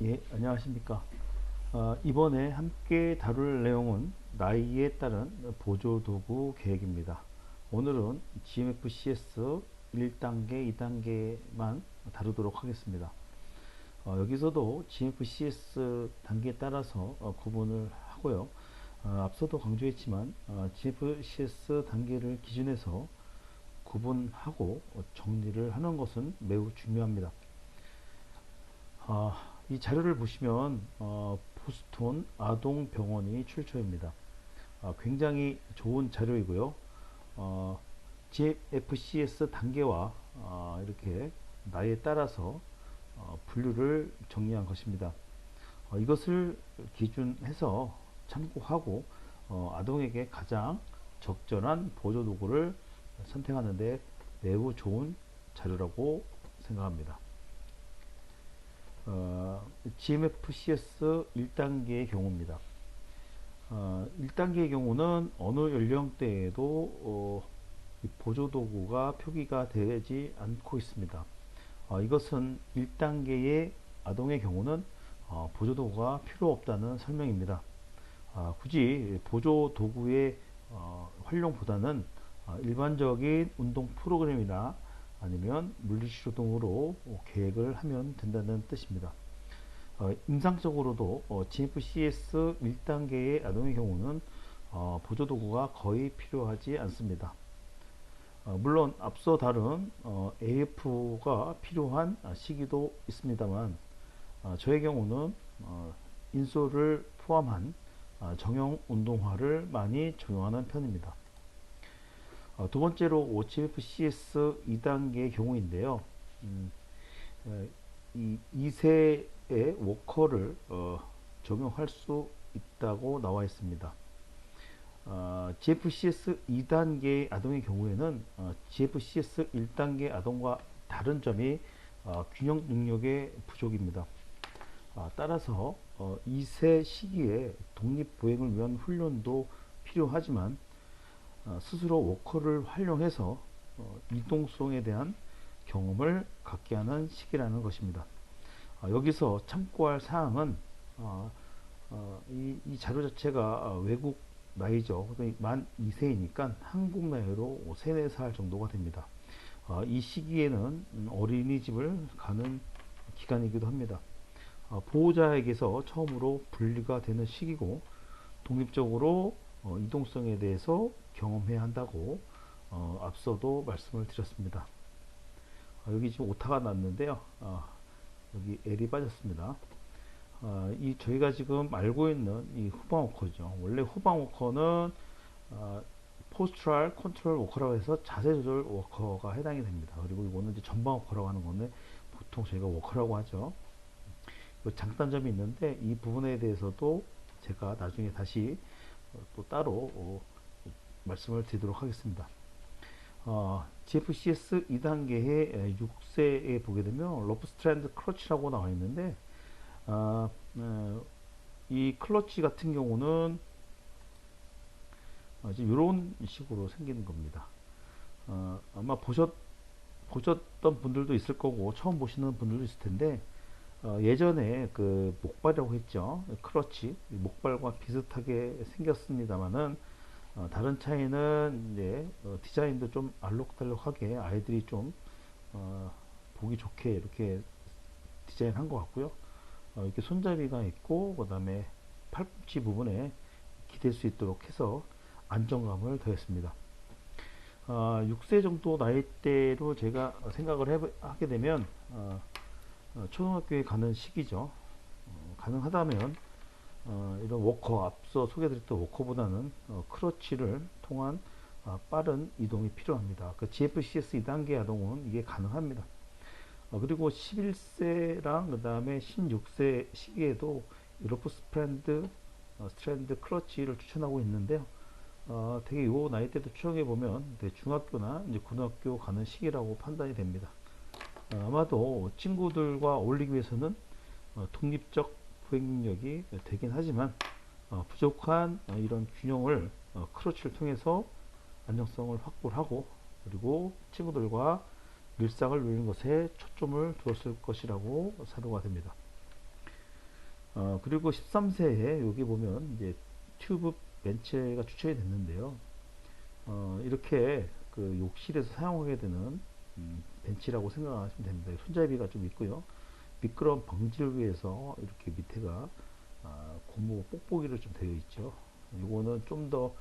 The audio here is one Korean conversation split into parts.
예, 안녕하십니까. 이번에 함께 다룰 내용은 나이에 따른 보조도구 계획입니다. 오늘은 GMFCS 1단계, 2단계만 다루도록 하겠습니다. 여기서도 GMFCS 단계에 따라서 구분을 하고요. 앞서도 강조했지만 GMFCS 단계를 기준해서 구분하고 정리를 하는 것은 매우 중요합니다. 이 자료를 보시면 보스턴 아동병원이 출처입니다. 굉장히 좋은 자료이고요. GFCS 단계와 이렇게 나이에 따라서 분류를 정리한 것입니다. 이것을 기준해서 참고하고 아동에게 가장 적절한 보조도구를 선택하는데 매우 좋은 자료라고 생각합니다. GMFCS 1단계의 경우입니다. 1단계의 경우는 어느 연령대에도 보조도구가 표기가 되지 않고 있습니다. 이것은 1단계의 아동의 경우는 보조도구가 필요 없다는 설명입니다. 굳이 보조도구의 활용보다는 일반적인 운동 프로그램이나 아니면 물리치료 등으로 계획을 하면 된다는 뜻입니다. 임상적으로도 GFCS 1단계의 아동의 경우는 보조도구가 거의 필요하지 않습니다. 물론 앞서 다룬 AF가 필요한 시기도 있습니다만 저의 경우는 인솔을 포함한 정형 운동화를 많이 적용하는 편입니다. 두 번째로 GFCS 2단계의 경우인데요. 이 2세의 워커를 적용할 수 있다고 나와 있습니다. GFCS 2단계 아동의 경우에는 GFCS 1단계 아동과 다른 점이 균형 능력의 부족입니다. 따라서 2세 시기에 독립보행을 위한 훈련도 필요하지만 스스로 워커를 활용해서 이동성에 대한 경험을 갖게 하는 시기라는 것입니다. 여기서 참고할 사항은 이 자료 자체가 외국 나이죠. 만 2세이니까 한국 나이로 3, 4살 정도가 됩니다. 이 시기에는 어린이집을 가는 기간이기도 합니다. 보호자에게서 처음으로 분리가 되는 시기고 독립적으로 이동성에 대해서 경험해야 한다고 앞서도 말씀을 드렸습니다. 여기 지금 오타가 났는데요. 여기 L이 빠졌습니다. 이 저희가 지금 알고 있는 이 후방 워커죠. 원래 후방 워커는 포스트럴 컨트롤 워커라고 해서 자세 조절 워커가 해당이 됩니다. 그리고 이거는 이제 전방 워커라고 하는 건데 보통 저희가 워커라고 하죠. 장단점이 있는데 이 부분에 대해서도 제가 나중에 다시 또 따로 말씀을 드리도록 하겠습니다. GFCS 2단계의 6세에 보게 되면 러프 스트랜드 클러치라고 나와 있는데 이 클러치 같은 경우는 이런 식으로 생기는 겁니다. 아마 보셨던 분들도 있을 거고 처음 보시는 분들도 있을 텐데 예전에 그 목발이라고 했죠. 클러치 목발과 비슷하게 생겼습니다만은 다른 차이는 이제 디자인도 좀 알록달록하게 아이들이 좀 보기 좋게 이렇게 디자인한 것 같고요. 이렇게 손잡이가 있고 그 다음에 팔꿈치 부분에 기댈 수 있도록 해서 안정감을 더했습니다. 6세 정도 나이대로 제가 생각을 하게 되면 초등학교에 가는 시기죠. 가능하다면 이런 워커 앞서 소개드렸던 워커보다는 크러치를 통한 빠른 이동이 필요합니다. 그 GFCS 2단계 아동은 이게 가능합니다. 그리고 11세랑 그 다음에 16세 시기에도 러프 스트랜드 클러치를 추천하고 있는데요. 되게 요 나이 때도 추정해 보면 중학교나 이제 고등학교 가는 시기라고 판단이 됩니다. 아마도 친구들과 어울리기 위해서는 독립적 보행 능력이 되긴 하지만 부족한 이런 균형을 크러치를 통해서 안정성을 확보를 하고 그리고 친구들과 일상을 누리는 것에 초점을 두었을 것이라고 사료가 됩니다. 그리고 13세에 여기 보면 이제 튜브 벤치가 추천이 됐는데요. 이렇게 그 욕실에서 사용하게 되는 벤치라고 생각하시면 됩니다. 손잡이가 좀 있고요. 미끄럼 방지를 위해서 이렇게 밑에가 고무 뽁뽁이로 좀 되어 있죠. 이거는 좀 더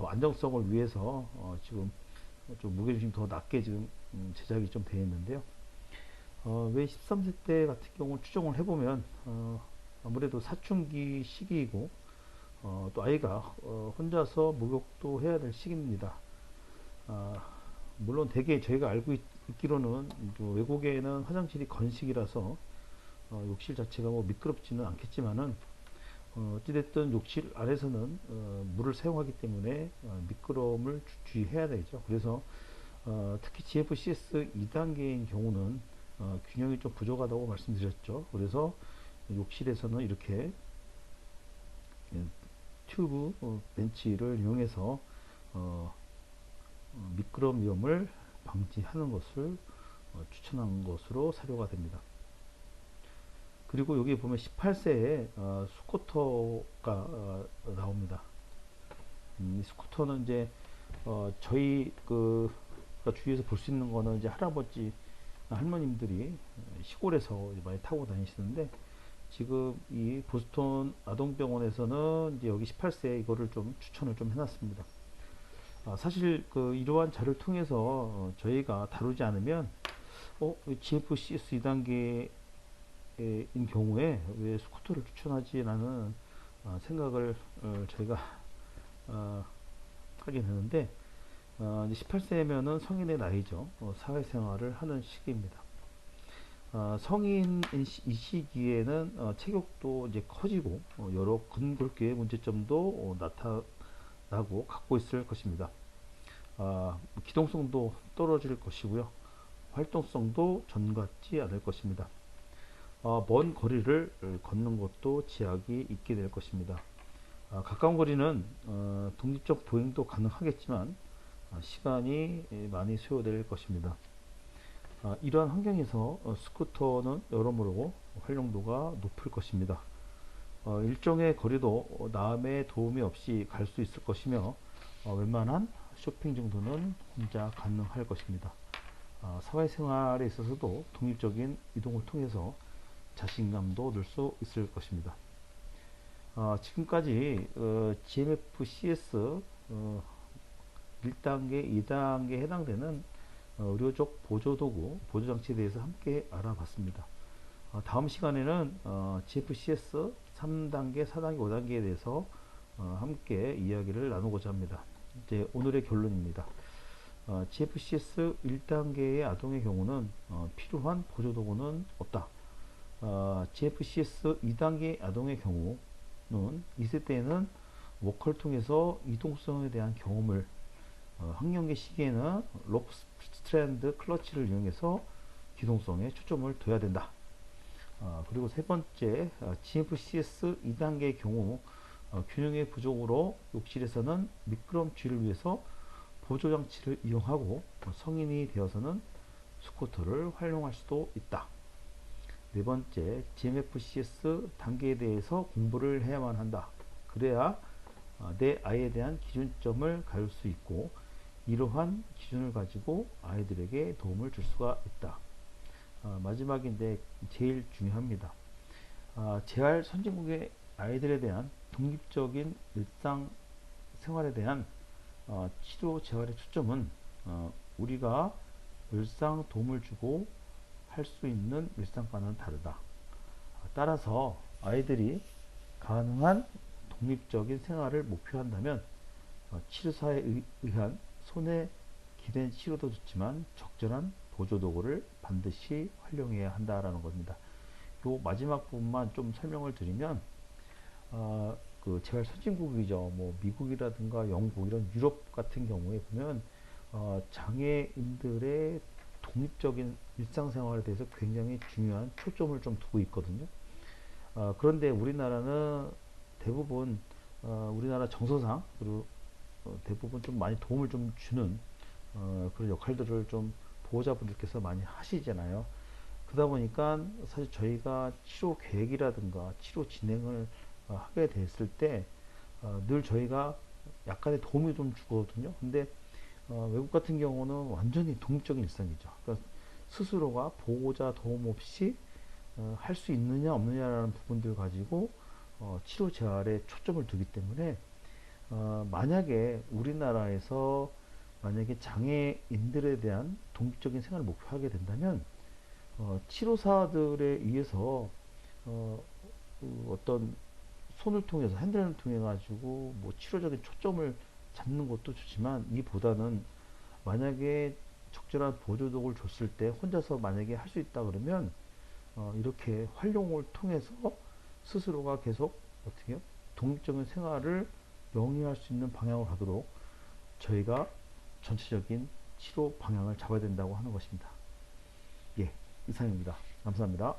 안정성을 위해서 지금 좀 무게중심 더 낮게 지금 제작이 좀 되어 있는데요. 왜 13세 때 같은 경우 추정을 해보면 아무래도 사춘기 시기이고 또 아이가 혼자서 목욕도 해야 될 시기입니다. 아, 물론 대개 저희가 알고 있기로는 외국에는 화장실이 건식이라서 욕실 자체가 뭐 미끄럽지는 않겠지만은 어찌됐든 욕실 안에서는 물을 사용하기 때문에 미끄러움을 주의해야 되죠. 그래서 특히 GFCS 2단계인 경우는 균형이 좀 부족하다고 말씀드렸죠. 그래서 욕실에서는 이렇게 튜브 벤치를 이용해서 미끄럼 위험을 방지하는 것을 추천한 것으로 사료가 됩니다. 그리고 여기 보면 18세에 스쿠터가 나옵니다. 스쿠터는 이제 저희 주위에서 볼 수 있는 거는 이제 할아버지 할머님들이 시골에서 많이 타고 다니시는데 지금 이 보스턴 아동병원에서는 이제 여기 18세 이거를 좀 추천을 좀 해놨습니다. 사실 이러한 자료를 통해서 저희가 다루지 않으면 GFCS 2단계인 경우에 왜 스쿠터를 추천하지라는 생각을 저희가 하게 되는데 18세면은 성인의 나이죠. 사회생활을 하는 시기입니다. 성인 이 시기에는 체격도 이제 커지고 여러 근골격의 문제점도 나타나고 갖고 있을 것입니다. 기동성도 떨어질 것이고요. 활동성도 전 같지 않을 것입니다. 먼 거리를 걷는 것도 제약이 있게 될 것입니다. 가까운 거리는 독립적 보행도 가능하겠지만 시간이 많이 소요될 것입니다. 이러한 환경에서 스쿠터는 여러모로 활용도가 높을 것입니다. 일정의 거리도 남의 도움이 없이 갈 수 있을 것이며 웬만한 쇼핑 정도는 혼자 가능할 것입니다. 사회생활에 있어서도 독립적인 이동을 통해서 자신감도 얻을 수 있을 것입니다. 지금까지 GMF-CS 1단계, 2단계에 해당되는 의료적 보조도구, 보조장치에 대해서 함께 알아봤습니다. 다음 시간에는 GFCS 3단계, 4단계, 5단계에 대해서 함께 이야기를 나누고자 합니다. 이제 오늘의 결론입니다. GFCS 1단계의 아동의 경우는 필요한 보조도구는 없다. GFCS 2단계 아동의 경우는 2세 때에는 워커를 통해서 이동성에 대한 경험을 학령기 시기에는 로프 스트랜드 클러치를 이용해서 기동성에 초점을 둬야 된다. 그리고 세 번째, GFCS 2단계의 경우 균형의 부족으로 욕실에서는 미끄럼치를 위해서 보조장치를 이용하고 성인이 되어서는 스쿠터를 활용할 수도 있다. 네 번째, GMFCS 단계에 대해서 공부를 해야만 한다. 그래야 내 아이에 대한 기준점을 가질 수 있고 이러한 기준을 가지고 아이들에게 도움을 줄 수가 있다. 마지막인데 제일 중요합니다. 재활 선진국의 아이들에 대한 독립적인 일상 생활에 대한 치료 재활의 초점은 우리가 일상 도움을 주고 할 수 있는 일상과는 다르다. 따라서 아이들이 가능한 독립적인 생활을 목표한다면 치료사에 의한 손에 기댄 치료도 좋지만 적절한 보조도구를 반드시 활용해야 한다라는 겁니다. 요 마지막 부분만 좀 설명을 드리면 재활 선진국이죠. 뭐 미국이라든가 영국 이런 유럽 같은 경우에 보면 장애인들의 독립적인 일상생활에 대해서 굉장히 중요한 초점을 좀 두고 있거든요. 그런데 우리나라는 대부분 우리나라 정서상 그리고 대부분 좀 많이 도움을 좀 주는 그런 역할들을 좀 보호자분들께서 많이 하시잖아요. 그러다 보니까 사실 저희가 치료 계획이라든가 치료 진행을 하게 됐을 때 늘 저희가 약간의 도움이 좀 주거든요. 근데 외국 같은 경우는 완전히 독립적인 일상이죠. 그러니까 스스로가 보호자 도움 없이 할 수 있느냐 없느냐라는 부분들 가지고 치료 재활에 초점을 두기 때문에 만약에 우리나라에서 만약에 장애인들에 대한 독립적인 생활을 목표하게 된다면 치료사들에 의해서 어, 어떤 손을 통해서 핸들을 통해 가지고 뭐 치료적인 초점을 잡는 것도 좋지만 이보다는 만약에 적절한 보조독을 줬을 때 혼자서 만약에 할 수 있다 그러면 이렇게 활용을 통해서 스스로가 계속 어떻게 독립적인 생활을 영위할 수 있는 방향으로 가도록 저희가 전체적인 치료 방향을 잡아야 된다고 하는 것입니다. 예, 이상입니다. 감사합니다.